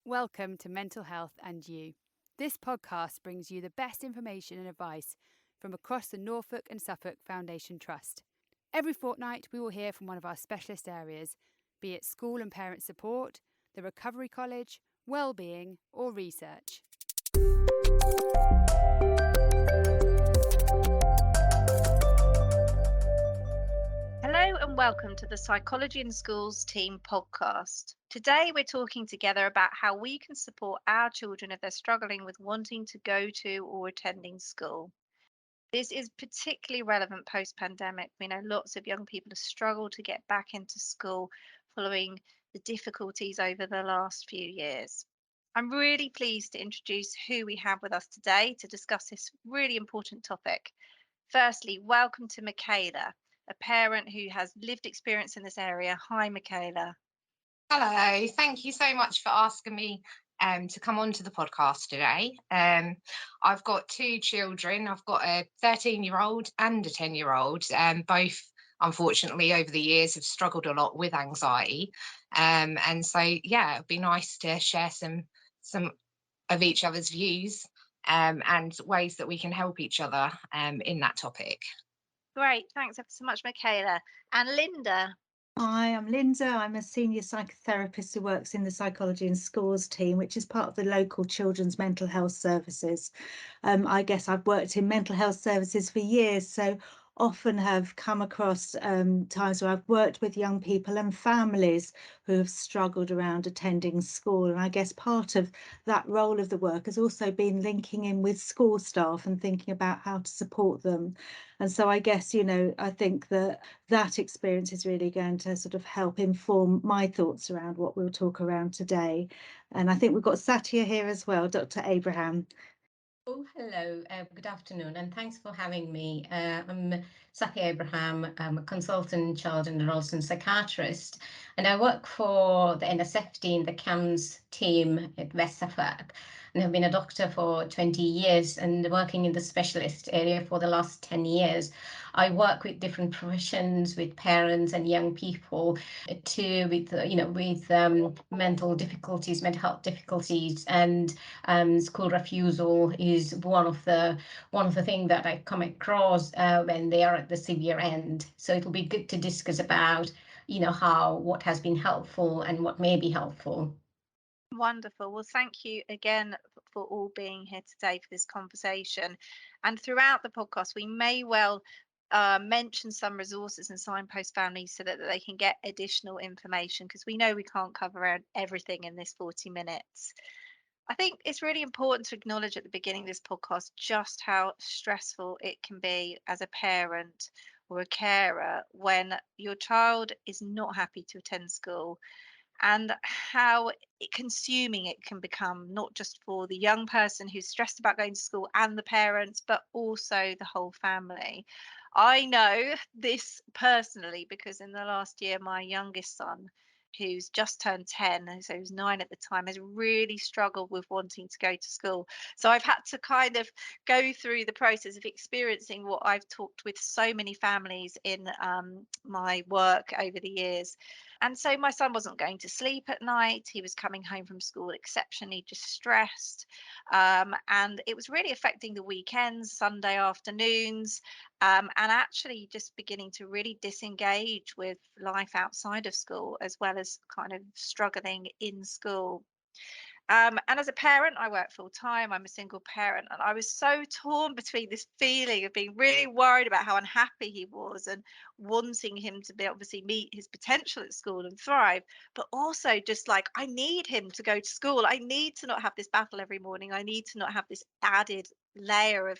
Welcome to Mental Health and You. This podcast brings you the best information and advice from across the Norfolk and Suffolk Foundation Trust. Every fortnight, we will hear from one of our specialist areas, be it school and parent support, the Recovery College, wellbeing, or research. Hello and welcome to the Psychology in Schools Team podcast. Today we're talking together about how we can support our children if they're struggling with wanting to go to or attending school. This is particularly relevant post-pandemic. We know lots of young people have struggled to get back into school following the difficulties over the last few years. I'm really pleased to introduce who we have with us today to discuss this really important topic. Firstly, welcome to Michaela, a parent who has lived experience in this area. Hi, Michaela. Hello, thank you so much for asking me to come on to the podcast today. I've got two children. I've got a 13-year-old and a 10-year-old. Both, unfortunately, over the years have struggled a lot with anxiety. And so, yeah, it'd be nice to share some of each other's views and ways that we can help each other in that topic. Great. Thanks ever so much, Michaela. And Linda. Hi, I'm Linda. I'm a senior psychotherapist who works in the Psychology in Schools team, which is part of the local children's mental health services. I guess I've worked in mental health services for years, so often have come across times where I've worked with young people and families who have struggled around attending school. And I guess part of that role of the work has also been linking in with school staff and thinking about how to support them. And so I guess, I think that experience is really going to sort of help inform my thoughts around what we'll talk around today. And I think we've got Satya here as well, Dr. Abraham. Oh, hello. Good afternoon, and thanks for having me. I'm Satya Abraham. I'm a consultant child and adolescent psychiatrist, and I work for the NSFT in the CAMS team at West Suffolk, and have been a doctor for 20 years and working in the specialist area for the last 10 years. I work with different professions, with parents and young people, with mental difficulties, mental health difficulties, and school refusal is one of the things that I come across when they are at the severe end. So it'll be good to discuss about what has been helpful and what may be helpful. Wonderful. Well, thank you again for all being here today for this conversation. And throughout the podcast, we may well mention some resources and signpost families so that they can get additional information, because we know we can't cover everything in this 40 minutes. I think it's really important to acknowledge at the beginning of this podcast just how stressful it can be as a parent or a carer when your child is not happy to attend school, and how consuming it can become, not just for the young person who's stressed about going to school and the parents, but also the whole family. I know this personally because in the last year, my youngest son, who's just turned 10, so he was 9 at the time, has really struggled with wanting to go to school. So I've had to kind of go through the process of experiencing what I've talked with so many families in my work over the years. And so my son wasn't going to sleep at night. He was coming home from school exceptionally distressed. And it was really affecting the weekends, Sunday afternoons, and actually just beginning to really disengage with life outside of school, as well as kind of struggling in school. And as a parent, I work full time. I'm a single parent, and I was so torn between this feeling of being really worried about how unhappy he was and wanting him to be obviously meet his potential at school and thrive, but also just like, I need him to go to school. I need to not have this battle every morning. I need to not have this added layer of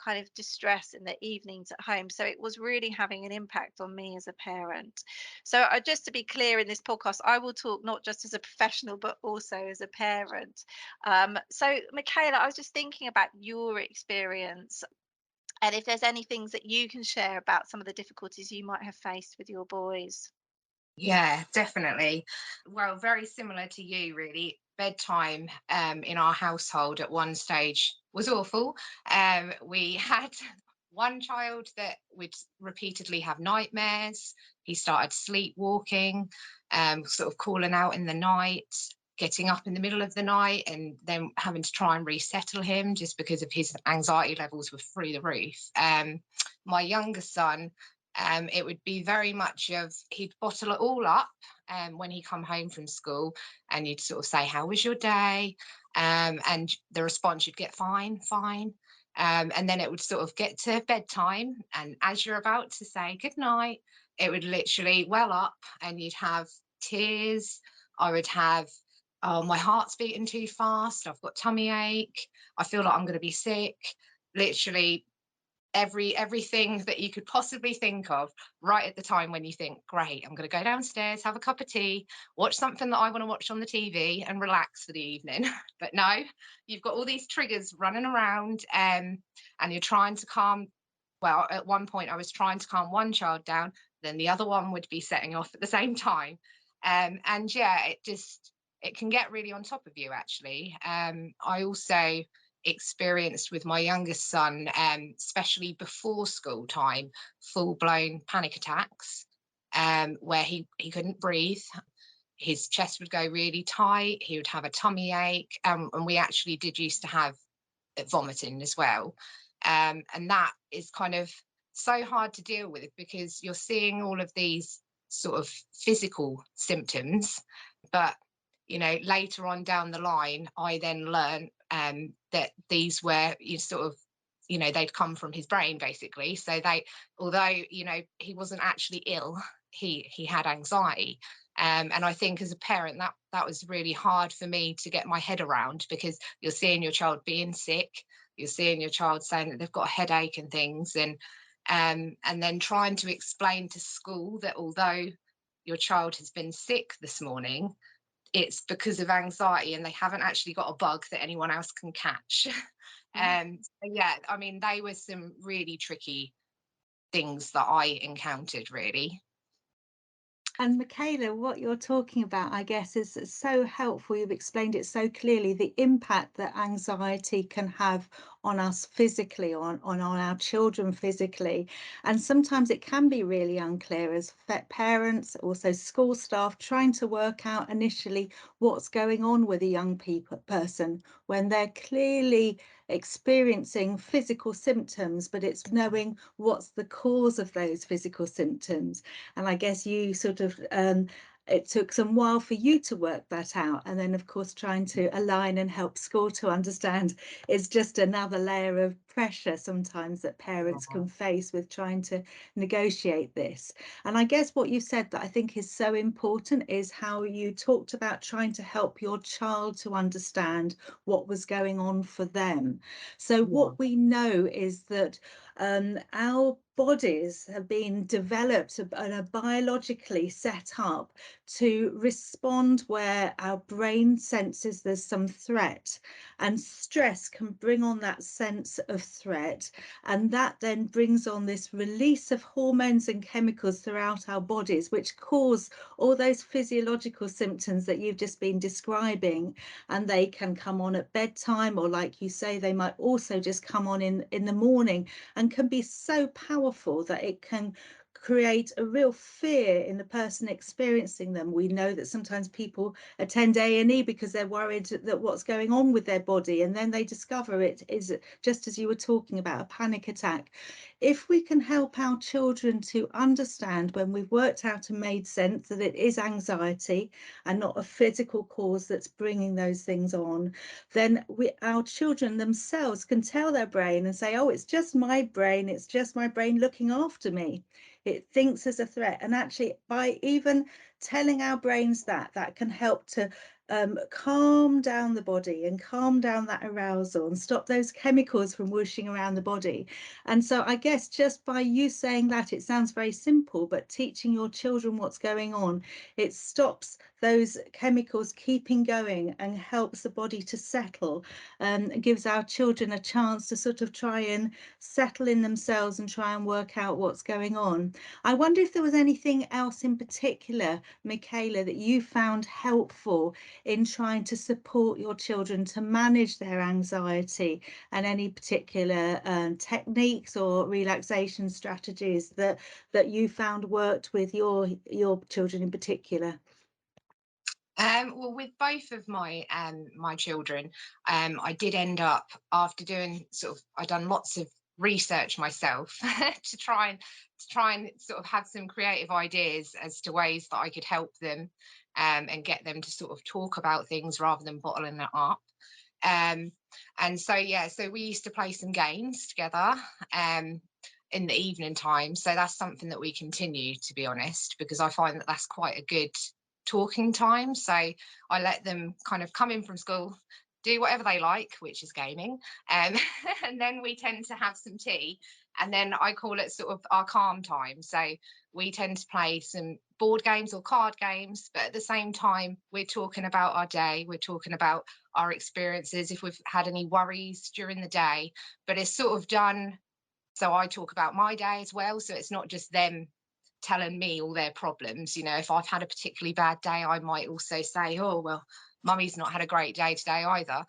kind of distress in the evenings at home. So it was really having an impact on me as a parent. So just to be clear, in this podcast, I will talk not just as a professional, but also as a parent. So Michaela, I was just thinking about your experience, and if there's any things that you can share about some of the difficulties you might have faced with your boys. Yeah, definitely. Well, very similar to you, really. Bedtime in our household at one stage was awful. We had one child that would repeatedly have nightmares. He started sleepwalking, sort of calling out in the night, getting up in the middle of the night and then having to try and resettle him just because of his anxiety levels were through the roof. My younger son, it would be very much of, he'd bottle it all up when he come home from school, and you'd sort of say, how was your day? And the response you'd get, fine, fine. And then it would sort of get to bedtime, and as you're about to say good night, it would literally well up, and you'd have tears. I would have, oh, my heart's beating too fast, I've got tummy ache, I feel like I'm going to be sick. Literally everything that you could possibly think of, right at the time when you think, great, I'm going to go downstairs, have a cup of tea, watch something that I want to watch on the TV and relax for the evening. But no, you've got all these triggers running around, and you're trying to calm. Well, at one point I was trying to calm one child down, then the other one would be setting off at the same time. And yeah, it can get really on top of you, actually. I also experienced with my youngest son, especially before school time, full-blown panic attacks, where he couldn't breathe. His chest would go really tight, he would have a tummy ache, and we actually did used to have vomiting as well. And that is kind of so hard to deal with, because you're seeing all of these sort of physical symptoms, but later on down the line, I then learned that these were they'd come from his brain, basically. So although he wasn't actually ill, he had anxiety. And I think as a parent, that was really hard for me to get my head around, because you're seeing your child being sick, you're seeing your child saying that they've got a headache and things, and then trying to explain to school that although your child has been sick this morning, it's because of anxiety and they haven't actually got a bug that anyone else can catch. Yeah, I mean, they were some really tricky things that I encountered, really. And Michaela, what you're talking about, I guess, is so helpful. You've explained it so clearly, the impact that anxiety can have on us physically, on our children physically. And sometimes it can be really unclear as parents, also school staff, trying to work out initially what's going on with a young person when they're clearly experiencing physical symptoms, but it's knowing what's the cause of those physical symptoms. And I guess you sort of it took some while for you to work that out, and then of course trying to align and help school to understand is just another layer of pressure sometimes that parents can face with trying to negotiate this. And I guess what you said that I think is so important is how you talked about trying to help your child to understand what was going on for them. So what we know is that our bodies have been developed and are biologically set up to respond where our brain senses there's some threat, and stress can bring on that sense of threat, and that then brings on this release of hormones and chemicals throughout our bodies, which cause all those physiological symptoms that you've just been describing. And they can come on at bedtime, or like you say, they might also just come on in the morning, and can be so powerful that it can create a real fear in the person experiencing them. We know that sometimes people attend A&E because they're worried that what's going on with their body, and then they discover it is, just as you were talking about, a panic attack. If we can help our children to understand, when we've worked out and made sense that it is anxiety and not a physical cause that's bringing those things on, then our children themselves can tell their brain and say, oh, it's just my brain, it's just my brain looking after me. It thinks as a threat. And actually, by even telling our brains that can help to calm down the body and calm down that arousal and stop those chemicals from whooshing around the body. And so I guess just by you saying that, it sounds very simple, but teaching your children what's going on, it stops those chemicals keeping going and helps the body to settle, and gives our children a chance to sort of try and settle in themselves and try and work out what's going on. I wonder if there was anything else in particular, Michaela, that you found helpful in trying to support your children to manage their anxiety, and any particular techniques or relaxation strategies that you found worked with your children in particular. Well, with both of my children, I did end up, after doing I done lots of research myself to try and sort of have some creative ideas as to ways that I could help them, and get them to sort of talk about things rather than bottling it up. Um, and so yeah, so we used to play some games together. In the evening time. So that's something that we continue, to be honest, because I find that that's quite a good talking time. So I let them kind of come in from school, do whatever they like, which is gaming, um, and then we tend to have some tea, and then I call it sort of our calm time. So we tend to play some board games or card games, but at the same time we're talking about our day, we're talking about our experiences, if we've had any worries during the day, but it's sort of done, so I talk about my day as well. So it's not just them telling me all their problems. You know, if I've had a particularly bad day, I might also say, oh, well, mummy's not had a great day today either.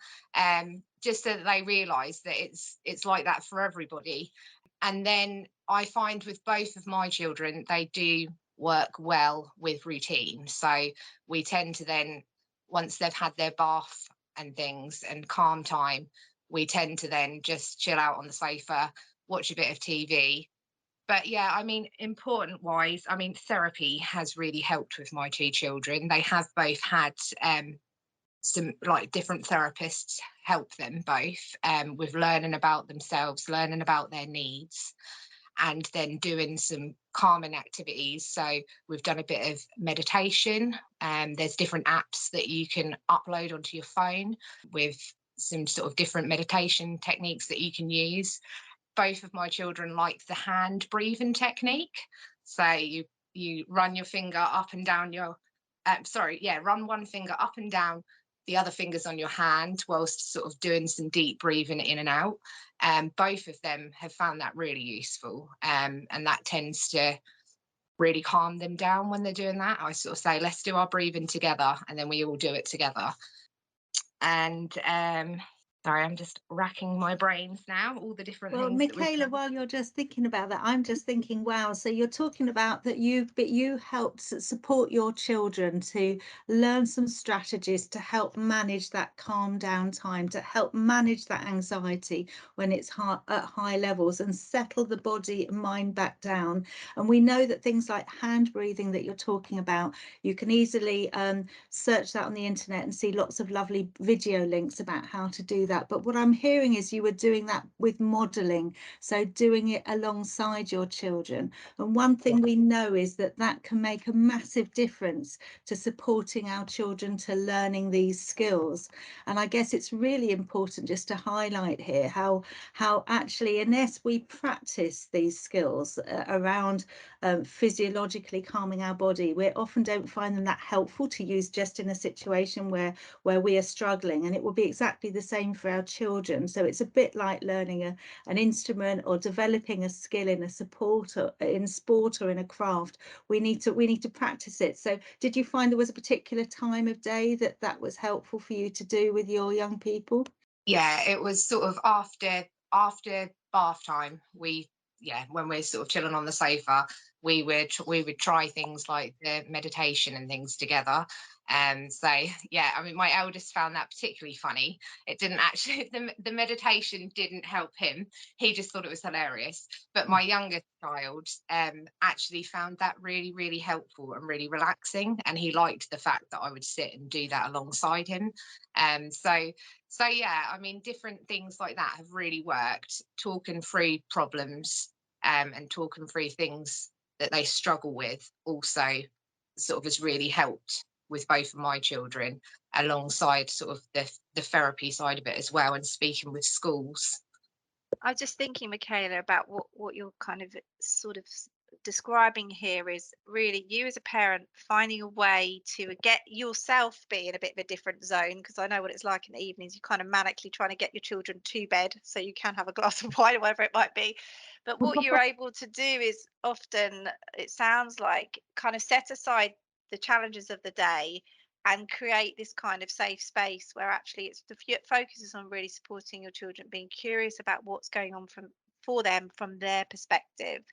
Just so that they realise that it's like that for everybody. And then I find with both of my children, they do work well with routine. So we tend to then, once they've had their bath and things and calm time, we tend to then just chill out on the sofa, watch a bit of TV. But yeah, I mean, important wise, I mean, therapy has really helped with my two children. They have both had some like different therapists help them both, with learning about themselves, learning about their needs, and then doing some calming activities. So we've done a bit of meditation. There's different apps that you can upload onto your phone with some sort of different meditation techniques that you can use. Both of my children like the hand breathing technique. So you run your finger up and down your run one finger up and down the other fingers on your hand whilst sort of doing some deep breathing in and out. Both of them have found that really useful, and that tends to really calm them down when they're doing that. I sort of say, let's do our breathing together, and then we all do it together. And sorry, I'm just racking my brains now, all the different Well, things that we've Michaela, done. while you're just thinking about that, I'm just thinking, wow, so you're talking about that you helped support your children to learn some strategies to help manage that calm down time, to help manage that anxiety when it's at high levels, and settle the body and mind back down. And we know that things like hand breathing that you're talking about, you can easily search that on the internet and see lots of lovely video links about how to do that. But what I'm hearing is you were doing that with modeling, so doing it alongside your children. And one thing we know is that that can make a massive difference to supporting our children to learning these skills. And I guess it's really important just to highlight here how actually, unless we practice these skills around physiologically calming our body, we often don't find them that helpful to use just in a situation where we are struggling. And it will be exactly the same for our children. So it's a bit like learning an instrument or developing a skill in a support or in sport or in a craft. We need to practice it. So did you find there was a particular time of day that was helpful for you to do with your young people? Yeah, it was sort of after bath time. When we're sort of chilling on the sofa, we would try things like the meditation and things together. So yeah, I mean, my eldest found that particularly funny. It didn't actually the meditation didn't help him. He just thought it was hilarious. But my youngest child actually found that really, really helpful and really relaxing, and he liked the fact that I would sit and do that alongside him. So yeah, I mean, different things like that have really worked. Talking through problems, and talking through things that they struggle with also sort of has really helped with both of my children, alongside sort of the therapy side of it as well, and speaking with schools. I was just thinking, Michaela, about what you're kind of sort of describing here is really you as a parent finding a way to get yourself be in a bit of a different zone, because I know what it's like in the evenings. You're kind of manically trying to get your children to bed so you can have a glass of wine or whatever it might be. But what you're able to do is often, it sounds like, kind of set aside the challenges of the day and create this kind of safe space where actually it's the focus is on really supporting your children, being curious about what's going on for them from their perspective.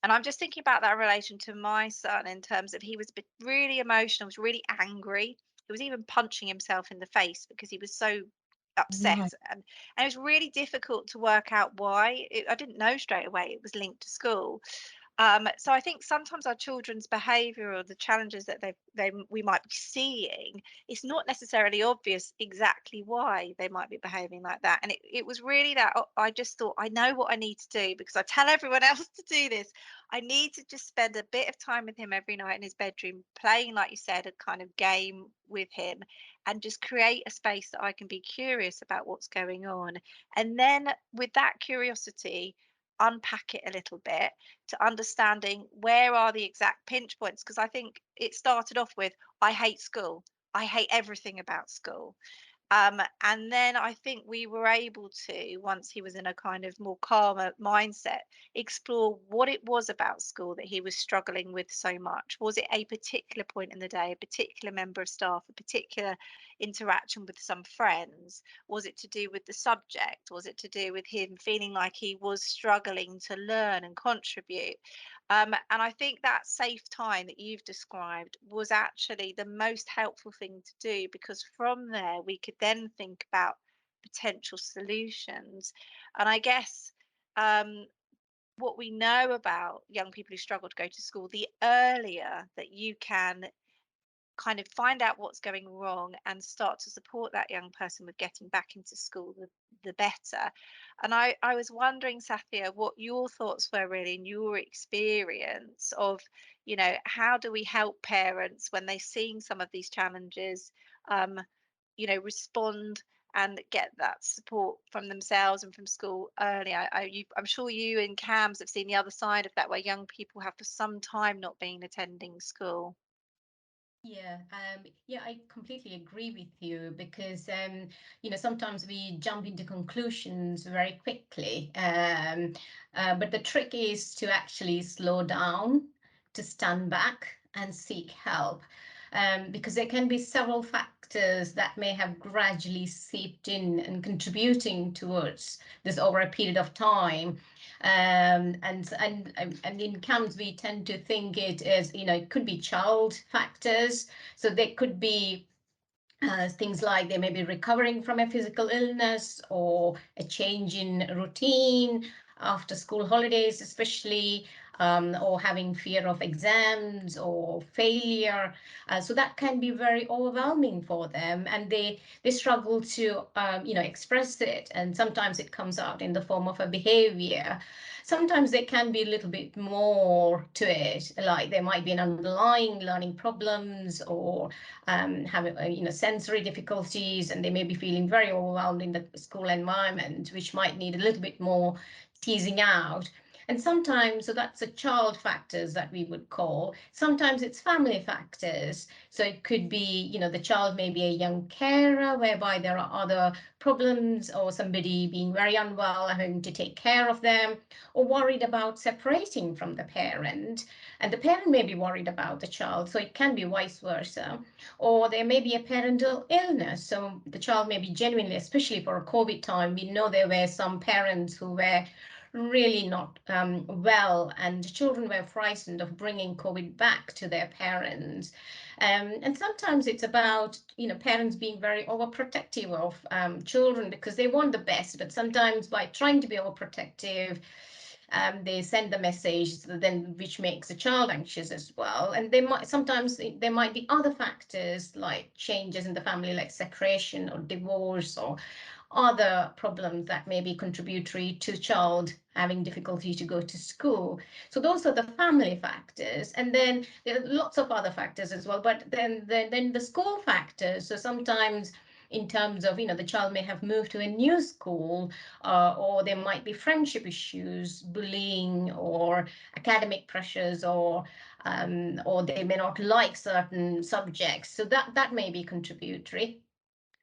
And I'm just thinking about that in relation to my son, in terms of he was really emotional, was really angry. he was even punching himself in the face because he was so upset, Right. and it was really difficult to work out why. I didn't know straight away it was linked to school. So I think sometimes our children's behaviour or the challenges that we might be seeing, it's not necessarily obvious exactly why they might be behaving like that. And it was really that I just thought, I know what I need to do because I tell everyone else to do this. I need to just spend a bit of time with him every night in his bedroom, playing, like you said, a kind of game with him, and just create a space that I can be curious about what's going on. And then with that curiosity, unpack it a little bit to understanding where are the exact pinch points, because I think it started off with, I hate school, I hate everything about school. And then I think we were able to, once he was in a kind of more calmer mindset, explore what it was about school that he was struggling with so much. Was it a particular point in the day, a particular member of staff, a particular interaction with some friends? Was it to do with the subject? Was it to do with him feeling like he was struggling to learn and contribute? And I think that safe time that you've described was actually the most helpful thing to do, because from there we could then think about potential solutions. And I guess um, what we know about young people who struggle to go to school, the earlier that you can kind of find out what's going wrong and start to support that young person with getting back into school, the better. And I was wondering, Sathia, what your thoughts were really in your experience of, how do we help parents when they're seeing some of these challenges, um, respond and get that support from themselves and from school early. I'm sure you and Cams have seen the other side of that, where young people have for some time not been attending school. Yeah, I completely agree with you because sometimes we jump into conclusions very quickly. But the trick is to actually slow down, to stand back and seek help. Because there can be several factors that may have gradually seeped in and contributing towards this over a period of time. And in camps we tend to think it as, it could be child factors, so there could be things like they may be recovering from a physical illness or a change in routine after school holidays, especially, or having fear of exams or failure. So that can be very overwhelming for them, and they struggle to express it, and sometimes it comes out in the form of a behavior. Sometimes there can be a little bit more to it, like there might be an underlying learning problems or having sensory difficulties, and they may be feeling very overwhelmed in the school environment, which might need a little bit more teasing out. And sometimes, so that's the child factors that we would call. Sometimes it's family factors. So it could be, the child may be a young carer, whereby there are other problems, or somebody being very unwell, having to take care of them, or worried about separating from the parent. And the parent may be worried about the child, so it can be vice versa. Or there may be a parental illness. So the child may be genuinely, especially for a COVID time, we know there were some parents who were really not well, and children were frightened of bringing COVID back to their parents. And sometimes it's about, parents being very overprotective of children because they want the best, but sometimes by trying to be overprotective, they send the message then which makes a child anxious as well. And sometimes there might be other factors like changes in the family, like separation or divorce or other problems that may be contributory to child having difficulty to go to school. So those are the family factors, and then there are lots of other factors as well. But then the school factors. So sometimes, in terms of, the child may have moved to a new school, or there might be friendship issues, bullying, or academic pressures, or they may not like certain subjects. So that may be contributory.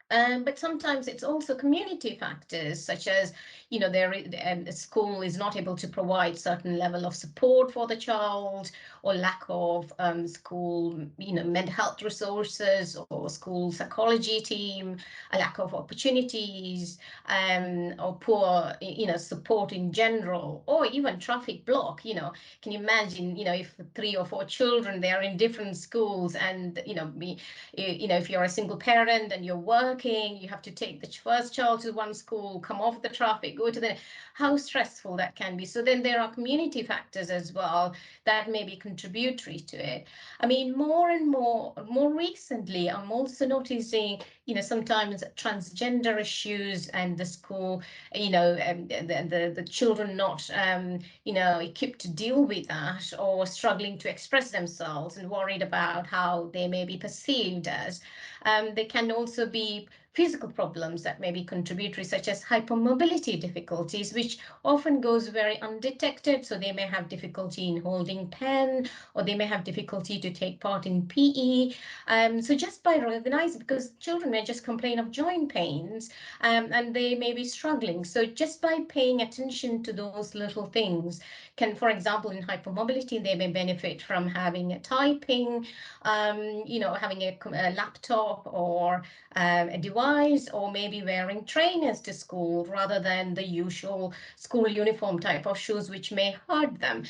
But sometimes it's also community factors, such as, the school is not able to provide certain level of support for the child, or lack of school, mental health resources, or school psychology team, a lack of opportunities, or poor, support in general, or even traffic block. Can you imagine, if 3 or 4 children, they are in different schools, and, if you're a single parent and you're working, you have to take the first child to one school, come off the traffic, go to the, how stressful that can be. So then there are community factors as well that may be contributory to it. I mean, more and more recently, I'm also noticing, sometimes transgender issues and the school, the children not, equipped to deal with that, or struggling to express themselves and worried about how they may be perceived as. There can also be physical problems that may be contributory, such as hypermobility difficulties, which often goes very undetected. So they may have difficulty in holding pen, or they may have difficulty to take part in PE. So just by recognizing, because children may just complain of joint pains, and they may be struggling. So just by paying attention to those little things can, for example, in hypermobility, they may benefit from having a typing, having a laptop, or a device, or maybe wearing trainers to school rather than the usual school uniform type of shoes, which may hurt them.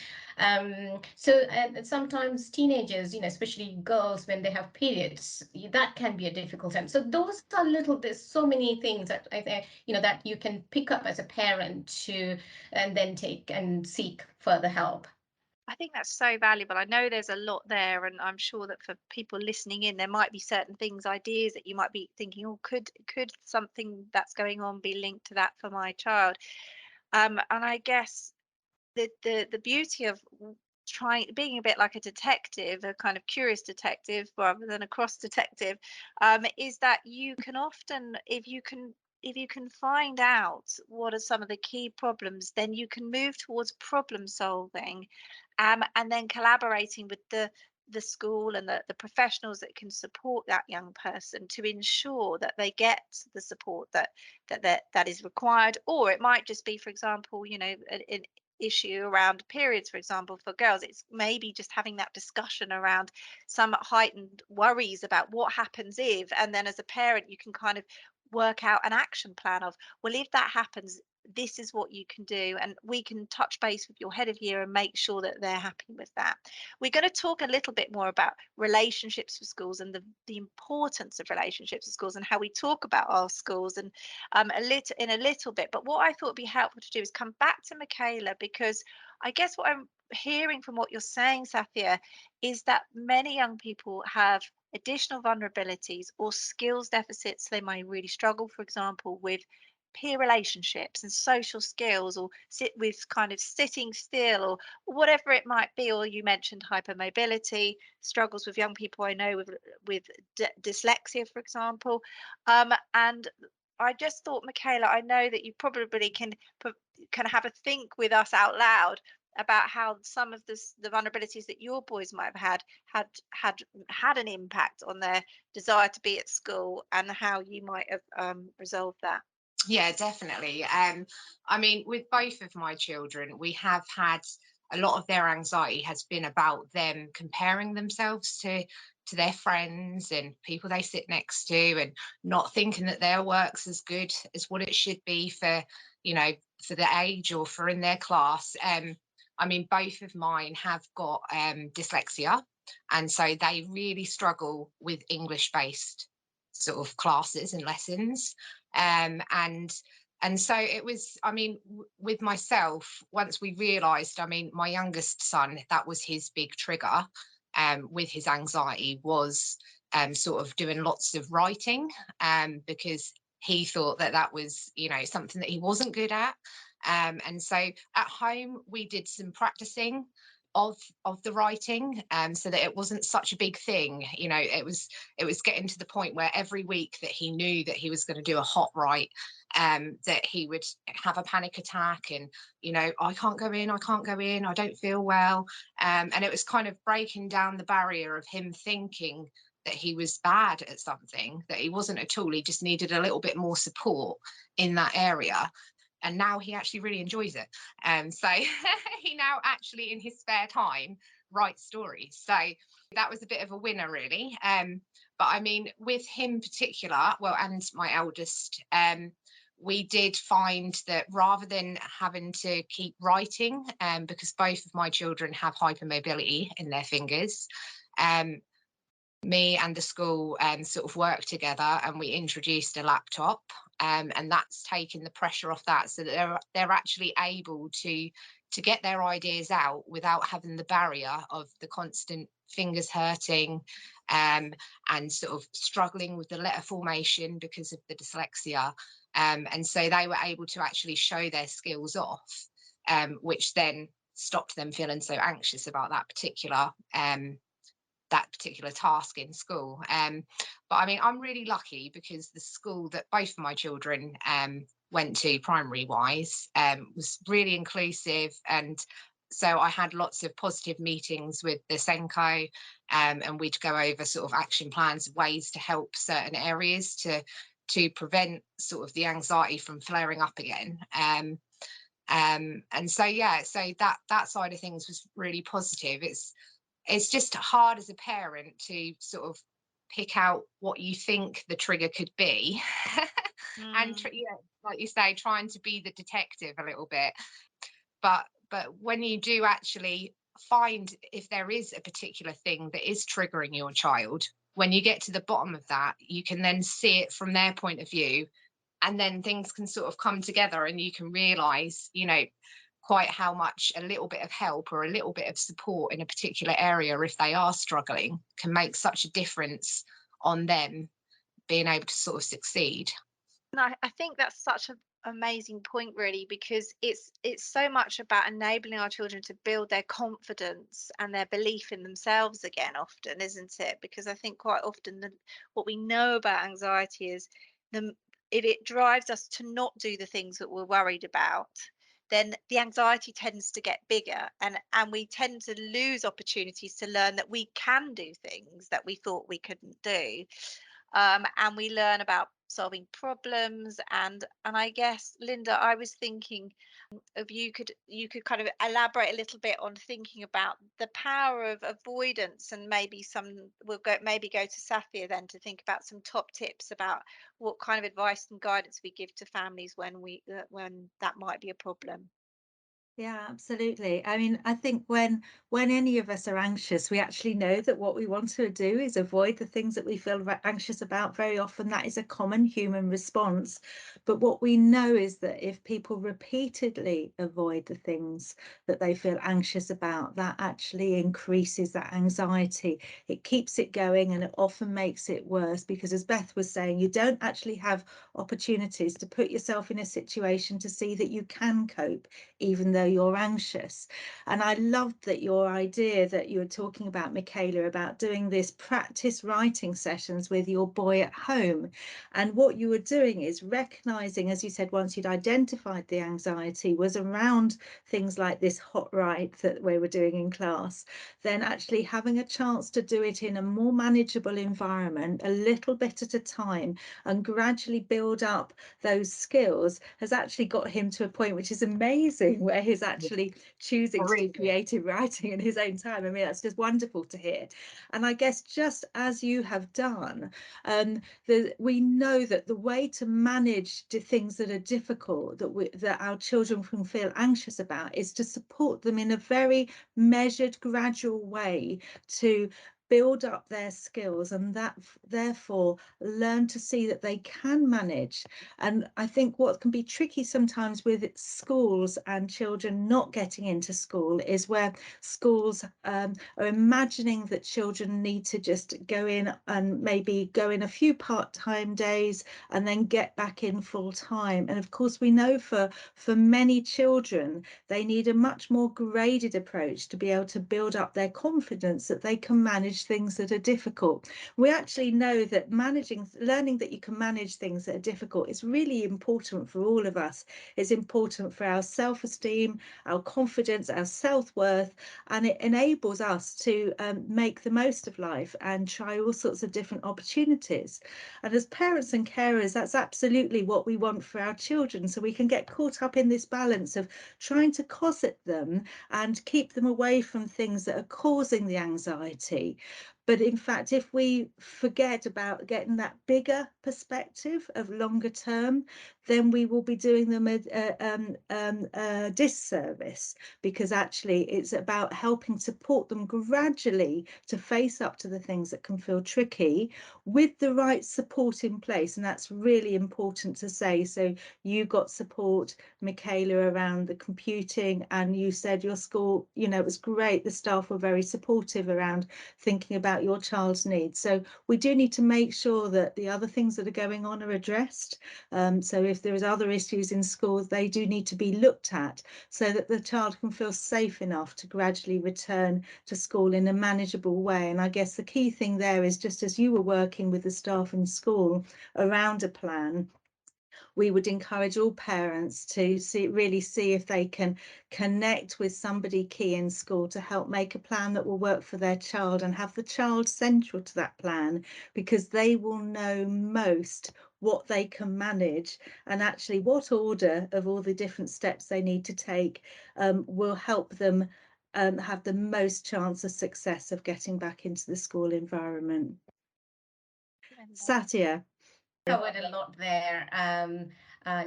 So sometimes teenagers, especially girls, when they have periods, that can be a difficult time. So those are there's so many things that I think, that you can pick up as a parent to, and then take and seek further help. I think that's so valuable. I know there's a lot there, and I'm sure that for people listening in, there might be certain things, ideas that you might be thinking, oh, could something that's going on be linked to that for my child? And I guess the beauty of trying being a bit like a detective, a kind of curious detective rather than a cross detective, is that you can often, if you can find out what are some of the key problems, then you can move towards problem solving, and then collaborating with the school and the professionals that can support that young person to ensure that they get the support that is required. Or it might just be, for example, an issue around periods, for example, for girls. It's maybe just having that discussion around some heightened worries about what happens if, and then as a parent you can kind of work out an action plan of, well, if that happens, this is what you can do, and we can touch base with your head of year and make sure that they're happy with that. We're going to talk a little bit more about relationships with schools, and the importance of relationships with schools, and how we talk about our schools, and a little bit. But what I thought would be helpful to do is come back to Michaela, because I guess what I'm hearing from what you're saying, Sathya, is that many young people have additional vulnerabilities or skills deficits. They might really struggle, for example, with peer relationships and social skills, or sit with kind of sitting still, or whatever it might be. Or you mentioned hypermobility struggles with young people I know with dyslexia, for example. And I just thought, Michaela, I know that you probably can have a think with us out loud about how some of the vulnerabilities that your boys might have had an impact on their desire to be at school, and how you might have resolved that. Yeah, definitely. I mean, with both of my children, we have had a lot of their anxiety has been about them comparing themselves to their friends and people they sit next to, and not thinking that their work's as good as what it should be for, for the age or for in their class. I mean, both of mine have got dyslexia, and so they really struggle with English-based sort of classes and lessons. And so it was, I mean, with myself, once we realized, I mean, my youngest son, that was his big trigger, with his anxiety, was sort of doing lots of writing, because he thought that that was, something that he wasn't good at. And so at home we did some practicing of the writing, so that it wasn't such a big thing. It was getting to the point where every week that he knew that he was going to do a hot write, that he would have a panic attack, and I can't go in, I don't feel well. And it was kind of breaking down the barrier of him thinking that he was bad at something, that he wasn't at all. He just needed a little bit more support in that area. And now he actually really enjoys it. So he now actually in his spare time writes stories. So that was a bit of a winner, really. But I mean, with him particular, well, and my eldest, we did find that rather than having to keep writing, because both of my children have hypermobility in their fingers, me and the school sort of worked together, and we introduced a laptop, and that's taken the pressure off that, so that they're actually able to get their ideas out without having the barrier of the constant fingers hurting, and sort of struggling with the letter formation because of the dyslexia. And so they were able to actually show their skills off, which then stopped them feeling so anxious about that particular task in school. But I mean, I'm really lucky because the school that both of my children went to primary wise was really inclusive, and so I had lots of positive meetings with the Senko, and we'd go over sort of action plans, ways to help certain areas to prevent sort of the anxiety from flaring up again. And so yeah, so that side of things was really positive. It's just hard as a parent to sort of pick out what you think the trigger could be. And like you say, trying to be the detective a little bit. But when you do actually find if there is a particular thing that is triggering your child, when you get to the bottom of that, you can then see it from their point of view, and then things can sort of come together, and you can realize, quite how much a little bit of help or a little bit of support in a particular area, if they are struggling, can make such a difference on them being able to sort of succeed. And I think that's such an amazing point, really, because it's so much about enabling our children to build their confidence and their belief in themselves again, often, isn't it? Because I think quite often what we know about anxiety is if it drives us to not do the things that we're worried about, then the anxiety tends to get bigger, and we tend to lose opportunities to learn that we can do things that we thought we couldn't do. And we learn about solving problems. And I guess, Linda, I was thinking of you could kind of elaborate a little bit on thinking about the power of avoidance, and maybe go to Safia then to think about some top tips about what kind of advice and guidance we give to families when that might be a problem. Yeah, absolutely. I mean, I think when any of us are anxious, we actually know that what we want to do is avoid the things that we feel anxious about. Very often that is a common human response. But what we know is that if people repeatedly avoid the things that they feel anxious about, that actually increases that anxiety. It keeps it going, and it often makes it worse, because as Beth was saying, you don't actually have opportunities to put yourself in a situation to see that you can cope, even though you're anxious. And I loved that your idea that you were talking about, Michaela, about doing this practice writing sessions with your boy at home. And what you were doing is recognizing, as you said, once you'd identified the anxiety was around things like this hot write that we were doing in class, then actually having a chance to do it in a more manageable environment, a little bit at a time, and gradually build up those skills has actually got him to a point which is amazing, where he's actually choosing to do creative writing in his own time. I mean, that's just wonderful to hear. And I guess just as you have done, we know that the way to manage the things that are difficult, that our children can feel anxious about, is to support them in a very measured, gradual way to build up their skills, and that therefore learn to see that they can manage. And I think what can be tricky sometimes with schools and children not getting into school is where schools are imagining that children need to just go in and maybe go in a few part-time days and then get back in full-time. And of course, we know for many children, they need a much more graded approach to be able to build up their confidence that they can manage manage things that are difficult. We actually know that learning that you can manage things that are difficult is really important for all of us. It's important for our self-esteem, our confidence, our self-worth, and it enables us to make the most of life and try all sorts of different opportunities. And as parents and carers, that's absolutely what we want for our children. So we can get caught up in this balance of trying to cosset them and keep them away from things that are causing the anxiety. But in fact, if we forget about getting that bigger perspective of longer term, then we will be doing them a disservice, because actually it's about helping support them gradually to face up to the things that can feel tricky with the right support in place. And that's really important to say. So you got support, Michaela, around the computing, and you said your school, it was great. The staff were very supportive around thinking about your child's needs. So we do need to make sure that the other things that are going on are addressed. So if there is other issues in schools, they do need to be looked at so that the child can feel safe enough to gradually return to school in a manageable way. And I guess the key thing there is, just as you were working with the staff in school around a plan, we would encourage all parents to really see if they can connect with somebody key in school to help make a plan that will work for their child, and have the child central to that plan, because they will know most what they can manage, and actually what order of all the different steps they need to take will help them have the most chance of success of getting back into the school environment. Satya. Covered a lot there,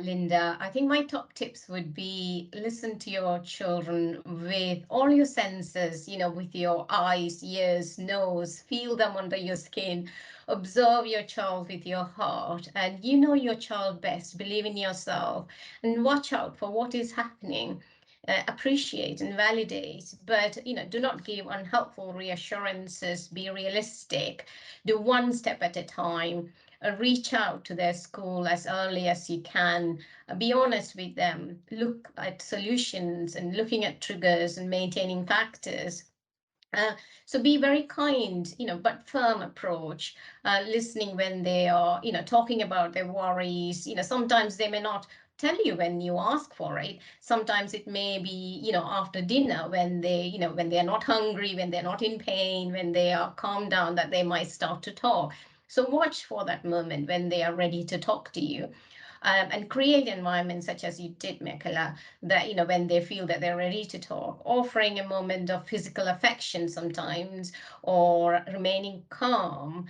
Linda. I think my top tips would be listen to your children with all your senses, with your eyes, ears, nose, feel them under your skin, observe your child with your heart, and you know your child best, believe in yourself, and watch out for what is happening. Appreciate and validate, but do not give unhelpful reassurances. Be realistic. Do one step at a time. Reach out to their school as early as you can. Be honest with them. Look at solutions and looking at triggers and maintaining factors. So be very kind, but firm approach, listening when they are, talking about their worries. Sometimes they may not tell you when you ask for it. Sometimes it may be, after dinner, when when they are not hungry, when they're not in pain, when they are calmed down, that they might start to talk. So watch for that moment when they are ready to talk to you. And create environments such as you did, Michaela, that when they feel that they're ready to talk, offering a moment of physical affection sometimes, or remaining calm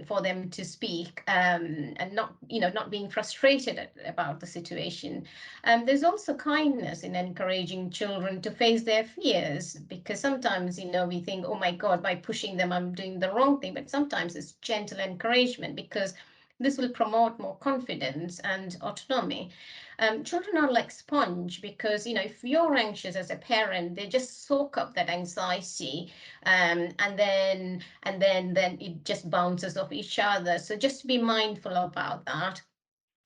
for them to speak, and not being frustrated about the situation. There's also kindness in encouraging children to face their fears, because sometimes we think, oh my God, by pushing them I'm doing the wrong thing, but sometimes it's gentle encouragement, because this will promote more confidence and autonomy. Children are like sponge, because if you're anxious as a parent, they just soak up that anxiety, and then it just bounces off each other. So just be mindful about that.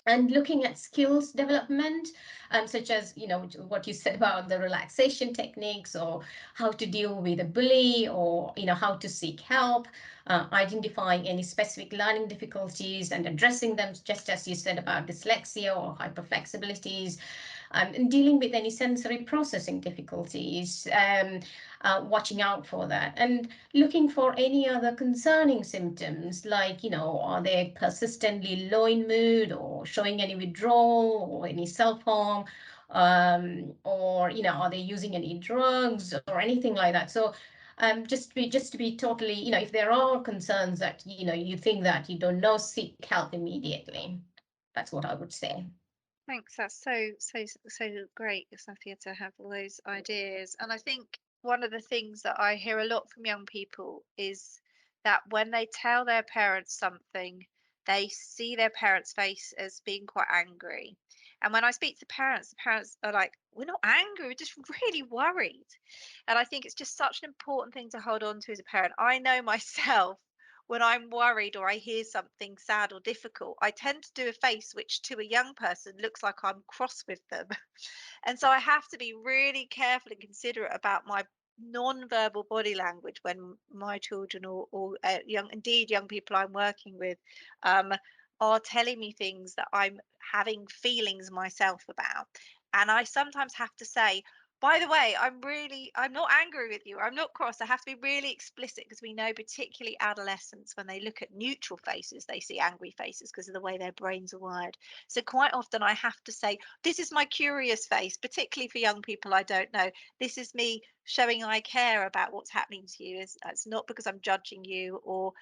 And looking at skills development, such as what you said about the relaxation techniques, or how to deal with a bully, or how to seek help, identifying any specific learning difficulties and addressing them, just as you said about dyslexia or hyperflexibilities, and dealing with any sensory processing difficulties, watching out for that, and looking for any other concerning symptoms, like, are they persistently low in mood, or showing any withdrawal, or any self-harm, or, are they using any drugs or anything like that. So just to be totally, if there are concerns that, you think that you don't know, seek help immediately. That's what I would say. Thanks. That's so great, Sophia, to have all those ideas. And I think one of the things that I hear a lot from young people is that when they tell their parents something, they see their parents' face as being quite angry. And when I speak to parents, the parents are like, "We're not angry, we're just really worried." And I think it's just such an important thing to hold on to as a parent. I know myself, when I'm worried or I hear something sad or difficult, I tend to do a face which to a young person looks like I'm cross with them. And so I have to be really careful and considerate about non-verbal body language when my children or young people I'm working with um, are telling me things that I'm having feelings myself about. And I sometimes have to say, by the way, I'm not angry with you. I'm not cross. I have to be really explicit because we know, particularly adolescents, when they look at neutral faces, they see angry faces because of the way their brains are wired. So quite often I have to say, this is my curious face, particularly for young people I don't know. This is me showing I care about what's happening to you. It's not because I'm judging you or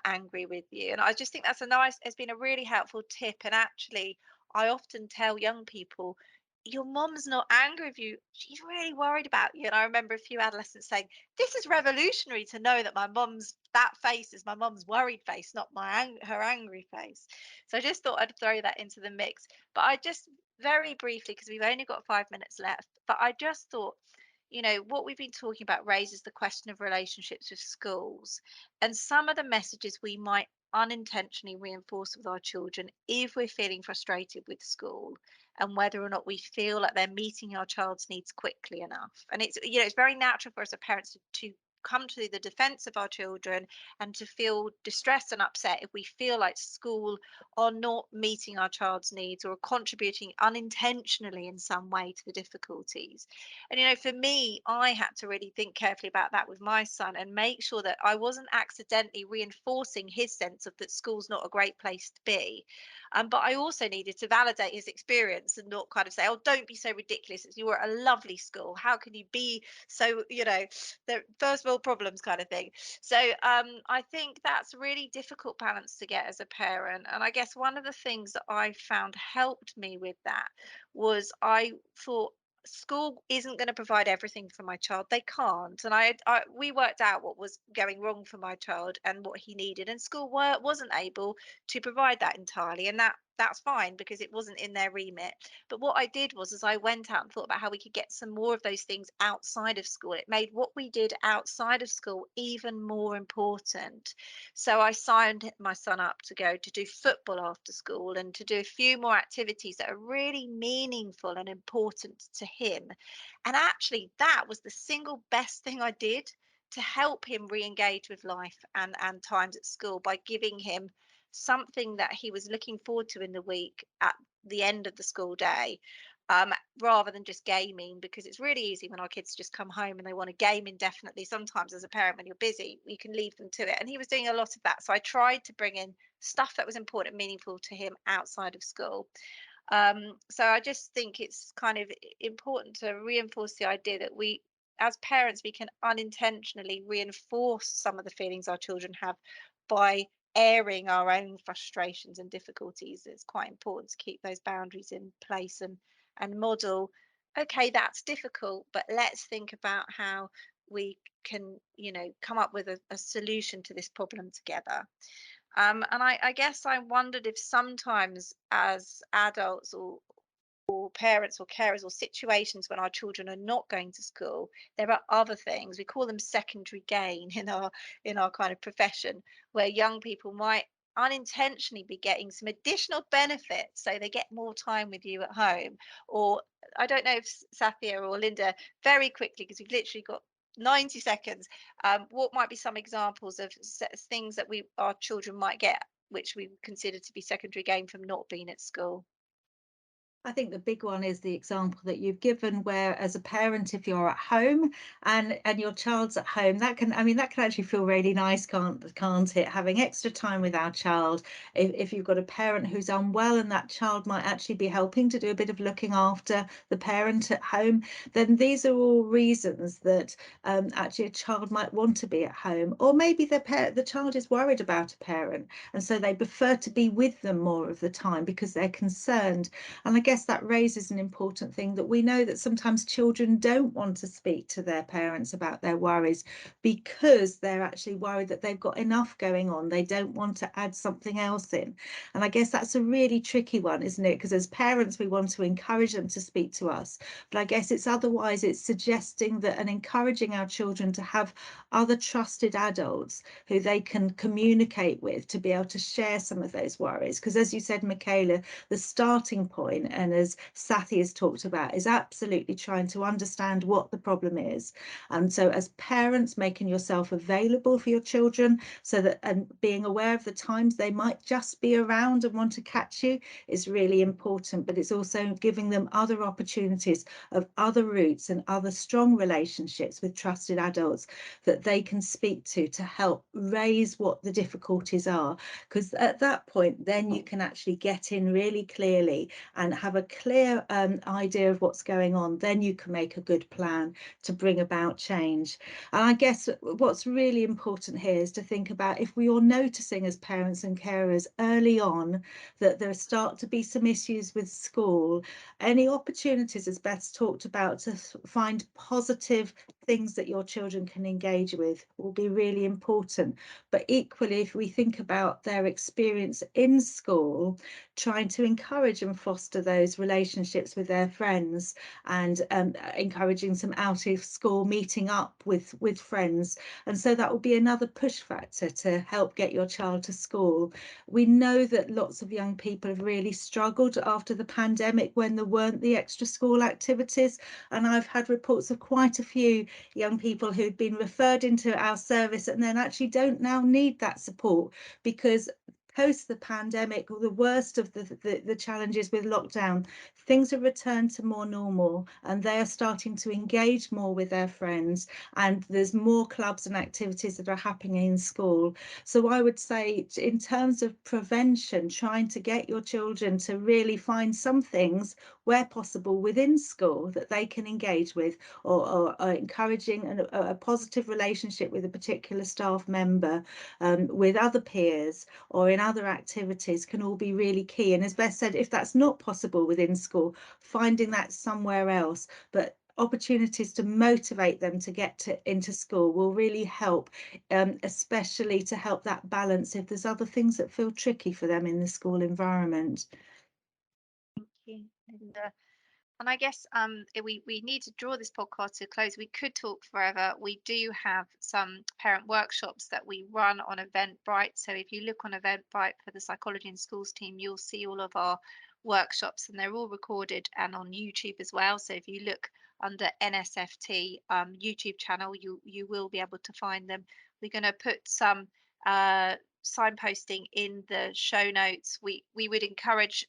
angry with you. And I just think it's been a really helpful tip. And actually, I often tell young people, your mom's not angry with you. She's really worried about you. And I remember a few adolescents saying, this is revolutionary to know that that face is my mom's worried face, not her angry face. So I just thought I'd throw that into the mix. But I just very briefly, because we've only got 5 minutes left, but I just thought, what we've been talking about raises the question of relationships with schools and some of the messages we might unintentionally reinforce with our children if we're feeling frustrated with school, and whether or not we feel like they're meeting our child's needs quickly enough. And it's very natural for us as parents to come to the defense of our children and to feel distressed and upset if we feel like school are not meeting our child's needs or contributing unintentionally in some way to the difficulties. And for me, I had to really think carefully about that with my son and make sure that I wasn't accidentally reinforcing his sense of that school's not a great place to be. But I also needed to validate his experience and not kind of say, oh, don't be so ridiculous. You were at a lovely school. How can you be so, the first world problems kind of thing. So I think that's a really difficult balance to get as a parent. And I guess one of the things that I found helped me with that was I thought, school isn't going to provide everything for my child. They can't. And we worked out what was going wrong for my child and what he needed, and school wasn't able to provide that entirely, and that's fine because it wasn't in their remit. But what I did was, as I went out and thought about how we could get some more of those things outside of school, it made what we did outside of school even more important. So I signed my son up to go to do football after school and to do a few more activities that are really meaningful and important to him. And actually, that was the single best thing I did to help him re-engage with life and times at school, by giving him something that he was looking forward to in the week at the end of the school day, um, rather than just gaming, because it's really easy when our kids just come home and they want to game indefinitely. Sometimes as a parent, when you're busy, you can leave them to it. And he was doing a lot of that. So I tried to bring in stuff that was important and meaningful to him outside of school. So I just think it's kind of important to reinforce the idea that we, as parents, we can unintentionally reinforce some of the feelings our children have by airing our own frustrations and difficulties. It's quite important to keep those boundaries in place and model, okay, that's difficult, but let's think about how we can, come up with a solution to this problem together. And I guess I wondered if sometimes as adults or parents or carers or situations when our children are not going to school, there are other things, we call them secondary gain in our kind of profession, where young people might unintentionally be getting some additional benefits, so they get more time with you at home. Or I don't know if Safia or Linda, very quickly, because we've literally got 90 seconds, what might be some examples of things that our children might get which we consider to be secondary gain from not being at school? I think the big one is the example that you've given, where as a parent, if you're at home and your child's at home, that can actually feel really nice, can't it? Having extra time with our child. If you've got a parent who's unwell and that child might actually be helping to do a bit of looking after the parent at home, then these are all reasons that actually a child might want to be at home. Or maybe the child is worried about a parent, and so they prefer to be with them more of the time because they're concerned. And I guess that raises an important thing, that we know that sometimes children don't want to speak to their parents about their worries because they're actually worried that they've got enough going on. They don't want to add something else in. And I guess that's a really tricky one, isn't it? Because as parents, we want to encourage them to speak to us. But I guess it's suggesting that and encouraging our children to have other trusted adults who they can communicate with to be able to share some of those worries. Because as you said, Michaela, the starting point and as Sathi has talked about, is absolutely trying to understand what the problem is. And so as parents, making yourself available for your children, so that, and being aware of the times they might just be around and want to catch you, is really important. But it's also giving them other opportunities of other routes and other strong relationships with trusted adults that they can speak to help raise what the difficulties are. Because at that point, then you can actually get in really clearly and have a clear idea of what's going on. Then you can make a good plan to bring about change. And I guess what's really important here is to think about, if we are noticing as parents and carers early on that there start to be some issues with school, any opportunities, as Beth's talked about, to find positive things that your children can engage with will be really important. But equally, if we think about their experience in school, trying to encourage and foster those relationships with their friends, and encouraging some out of school meeting up with friends. And so that will be another push factor to help get your child to school. We know that lots of young people have really struggled after the pandemic when there weren't the extra school activities. And I've had reports of quite a few young people who've been referred into our service and then actually don't now need that support, because post the pandemic, or the worst of the challenges with lockdown, things have returned to more normal and they are starting to engage more with their friends, and there's more clubs and activities that are happening in school. So I would say, in terms of prevention, trying to get your children to really find some things where possible within school that they can engage with, or encouraging a positive relationship with a particular staff member, with other peers, or in other activities, can all be really key. And as Beth said, if that's not possible within school, finding that somewhere else, but opportunities to motivate them to get into school will really help, especially to help that balance if there's other things that feel tricky for them in the school environment. Thank you, Linda. And I guess we need to draw this podcast to a close. We could talk forever. We do have some parent workshops that we run on Eventbrite. So if you look on Eventbrite for the Psychology in Schools team, you'll see all of our workshops, and they're all recorded and on YouTube as well. So if you look under NSFT YouTube channel, you will be able to find them. We're going to put some signposting in the show notes. We would encourage,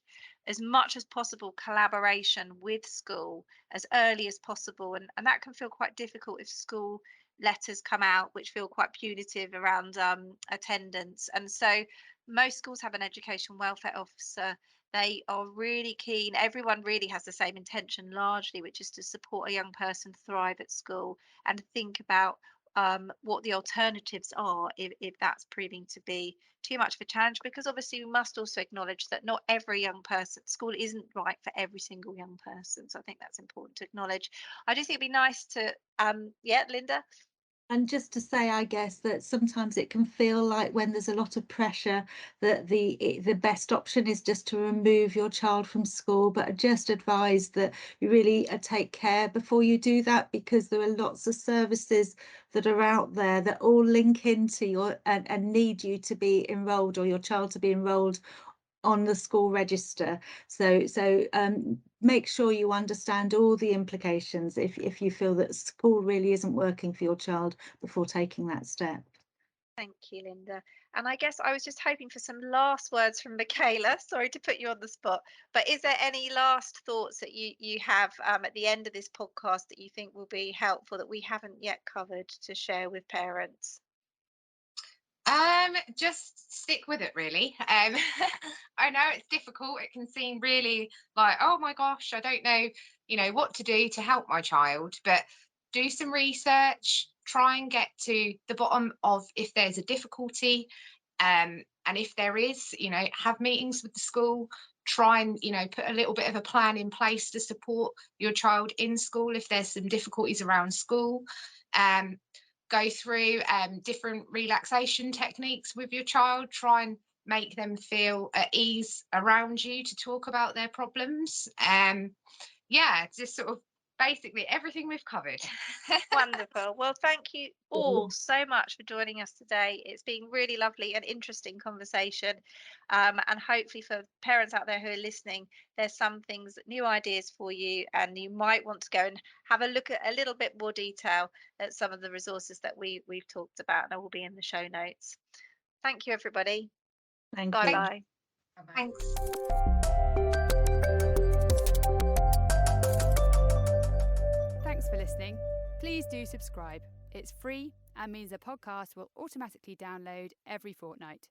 as much as possible, collaboration with school as early as possible, and that can feel quite difficult if school letters come out which feel quite punitive around attendance. And so most schools have an education welfare officer. They are really keen. Everyone really has the same intention largely, which is to support a young person thrive at school and think about what the alternatives are if that's proving to be too much of a challenge. Because obviously we must also acknowledge that not every young person, school isn't right for every single young person. So I think that's important to acknowledge. I just think it'd be nice to yeah, Linda. And just to say, I guess, that sometimes it can feel like, when there's a lot of pressure, that the best option is just to remove your child from school. But I just advise that you really take care before you do that, because there are lots of services that are out there that all link into your and need you to be enrolled, or your child to be enrolled on the school register. So make sure you understand all the implications if you feel that school really isn't working for your child before taking that step. Thank you, Linda. And I guess I was just hoping for some last words from Michaela. Sorry to put you on the spot, but is there any last thoughts that you have at the end of this podcast that you think will be helpful that we haven't yet covered to share with parents? Just stick with it, really. I know it's difficult. It can seem really like, oh my gosh, I don't know, what to do to help my child. But do some research, try and get to the bottom of if there's a difficulty. And if there is, have meetings with the school, try and, put a little bit of a plan in place to support your child in school if there's some difficulties around school. Go through different relaxation techniques with your child. Try and make them feel at ease around you to talk about their problems. Yeah, just sort of basically everything we've covered. Wonderful. Well, thank you all so much for joining us today. It's been really lovely and interesting conversation. And hopefully for parents out there who are listening, there's some things, new ideas for you, and you might want to go and have a look at a little bit more detail at some of the resources that we've talked about, and it will be in the show notes. Thank you, everybody. Thank Bye you. bye. Bye-bye. Thanks. Thanks for listening. Please do subscribe. It's free and means the podcast will automatically download every fortnight.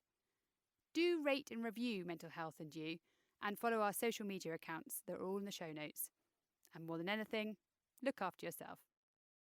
Do rate and review Mental Health and You, and follow our social media accounts. They're all in the show notes. And more than anything, look after yourself.